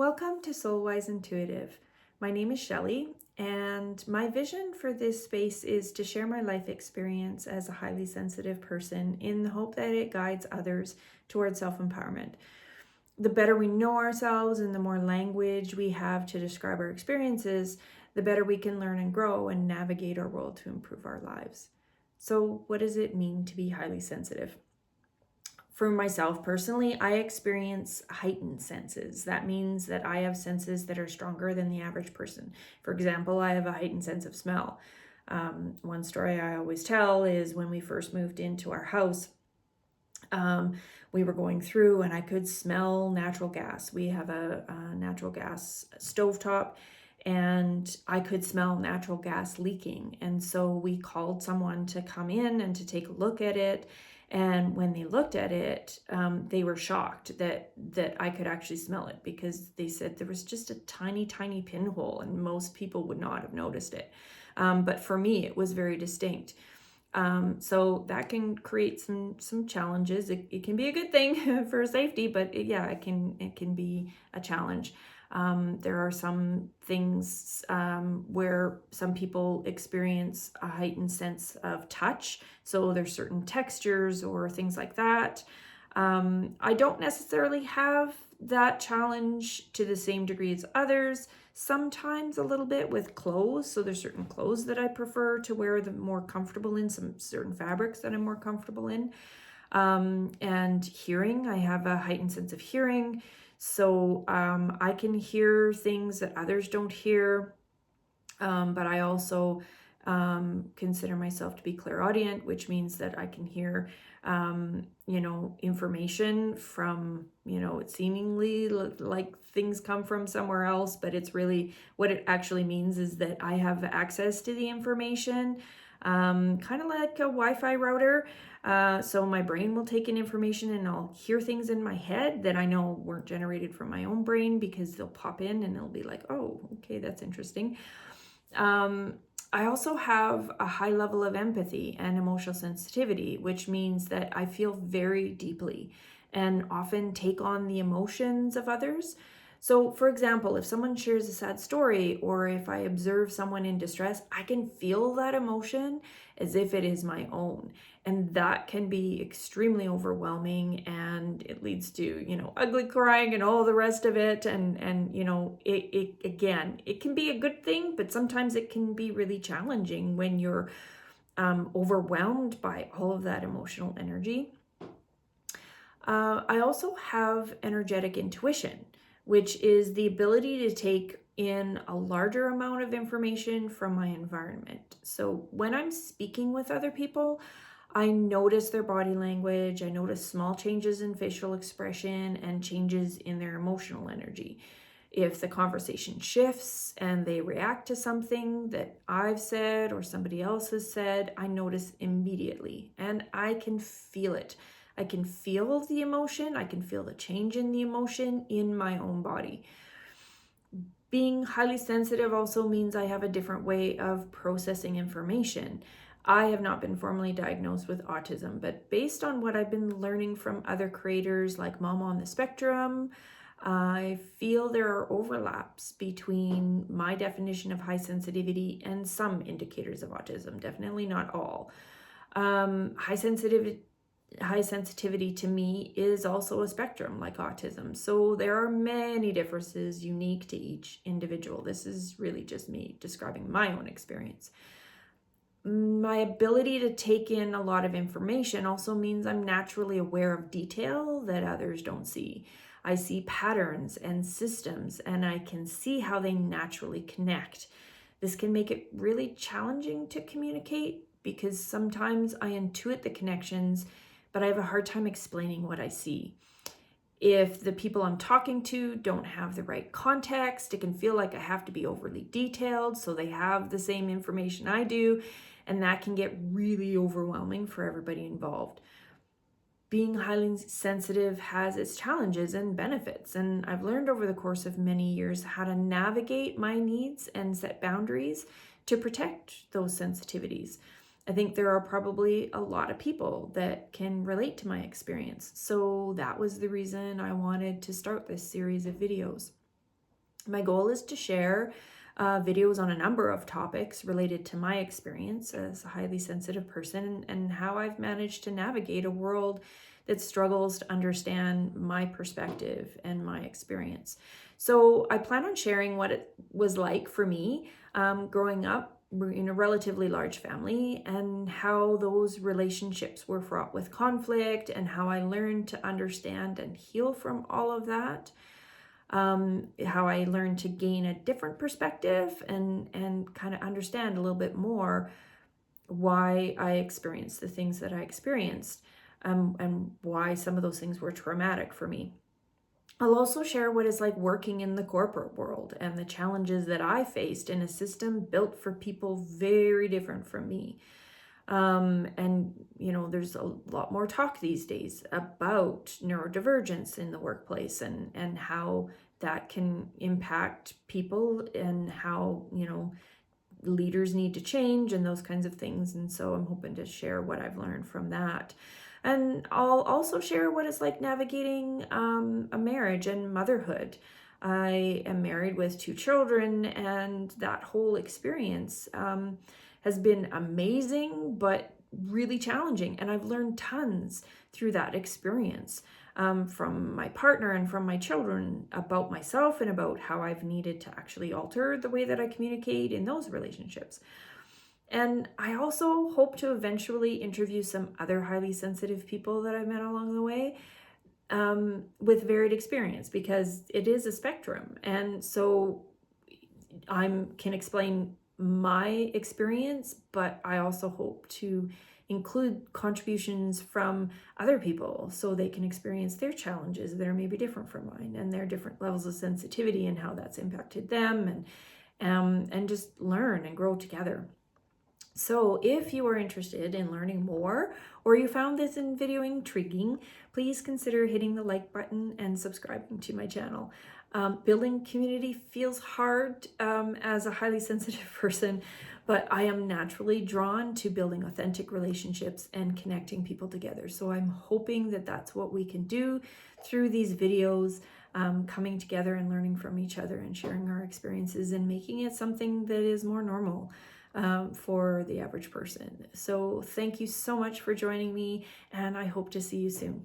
Welcome to Soulwise Intuitive. My name is Shelley, and my vision for this space is to share my life experience as a highly sensitive person in the hope that it guides others towards self-empowerment. The better we know ourselves and the more language we have to describe our experiences, the better we can learn and grow and navigate our world to improve our lives. So, what does it mean to be highly sensitive? For myself personally, I experience heightened senses. That means that I have senses that are stronger than the average person. For example, I have a heightened sense of smell. One story I always tell is when we first moved into our house, we were going through and I could smell natural gas. We have a natural gas stovetop, and I could smell natural gas leaking. And so we called someone to come in and to take a look at it. And when they looked at it, they were shocked that I could actually smell it, because they said there was just a tiny, tiny pinhole and most people would not have noticed it. But for me, it was very distinct. So that can create some challenges. It can be a good thing for safety, but it can be a challenge. There are some things where some people experience a heightened sense of touch. So there's certain textures or things like that. I don't necessarily have that challenge to the same degree as others. Sometimes a little bit with clothes. So there's certain clothes that I prefer to wear, the more comfortable in, some certain fabrics that I'm more comfortable in. And hearing, I have a heightened sense of hearing. So I can hear things that others don't hear, but I also consider myself to be clairaudient, which means that I can hear, information from, it seemingly like things come from somewhere else, but it's really, what it actually means is that I have access to the information, kind of like a Wi-Fi router. So my brain will take in information and I'll hear things in my head that I know weren't generated from my own brain, because they'll pop in and it'll be like, oh, okay, that's interesting. I also have a high level of empathy and emotional sensitivity, which means that I feel very deeply and often take on the emotions of others. So, for example, if someone shares a sad story or if I observe someone in distress, I can feel that emotion as if it is my own. And that can be extremely overwhelming, and it leads to, ugly crying and all the rest of it. And it can be a good thing, but sometimes it can be really challenging when you're overwhelmed by all of that emotional energy. I also have energetic intuition, which is the ability to take in a larger amount of information from my environment. So when I'm speaking with other people, I notice their body language, I notice small changes in facial expression and changes in their emotional energy. If the conversation shifts and they react to something that I've said or somebody else has said, I notice immediately and I can feel it. I can feel the emotion, I can feel the change in the emotion in my own body. Being highly sensitive also means I have a different way of processing information. I have not been formally diagnosed with autism, but based on what I've been learning from other creators like Mama on the Spectrum, I feel there are overlaps between my definition of high sensitivity and some indicators of autism, definitely not all. High sensitivity to me is also a spectrum like autism. So there are many differences unique to each individual. This is really just me describing my own experience. My ability to take in a lot of information also means I'm naturally aware of detail that others don't see. I see patterns and systems, and I can see how they naturally connect. This can make it really challenging to communicate, because sometimes I intuit the connections, but I have a hard time explaining what I see. If the people I'm talking to don't have the right context, it can feel like I have to be overly detailed so they have the same information I do, and that can get really overwhelming for everybody involved. Being highly sensitive has its challenges and benefits, and I've learned over the course of many years how to navigate my needs and set boundaries to protect those sensitivities. I think there are probably a lot of people that can relate to my experience, so that was the reason I wanted to start this series of videos. My goal is to share videos on a number of topics related to my experience as a highly sensitive person and how I've managed to navigate a world that struggles to understand my perspective and my experience. So I plan on sharing what it was like for me growing up in a relatively large family, and how those relationships were fraught with conflict, and how I learned to understand and heal from all of that. How I learned to gain a different perspective and kind of understand a little bit more why I experienced the things that I experienced, and why some of those things were traumatic for me. I'll also share what it's like working in the corporate world and the challenges that I faced in a system built for people very different from me. And, there's a lot more talk these days about neurodivergence in the workplace, and how that can impact people, and how, leaders need to change and those kinds of things. And so I'm hoping to share what I've learned from that. And I'll also share what it's like navigating a marriage and motherhood. I am married with 2 children, and that whole experience has been amazing, but really challenging. And I've learned tons through that experience, from my partner and from my children, about myself and about how I've needed to actually alter the way that I communicate in those relationships. And I also hope to eventually interview some other highly sensitive people that I've met along the way, with varied experience, because it is a spectrum. And so I can explain my experience, but I also hope to include contributions from other people so they can experience their challenges that are maybe different from mine, and their different levels of sensitivity and how that's impacted them, and just learn and grow together. So if you are interested in learning more, or you found this video intriguing, please consider hitting the like button and subscribing to my channel. Building community feels hard as a highly sensitive person, but I am naturally drawn to building authentic relationships and connecting people together. So I'm hoping that that's what we can do through these videos, coming together and learning from each other and sharing our experiences, and making it something that is more normal for the average person. So thank you so much for joining me, and I hope to see you soon.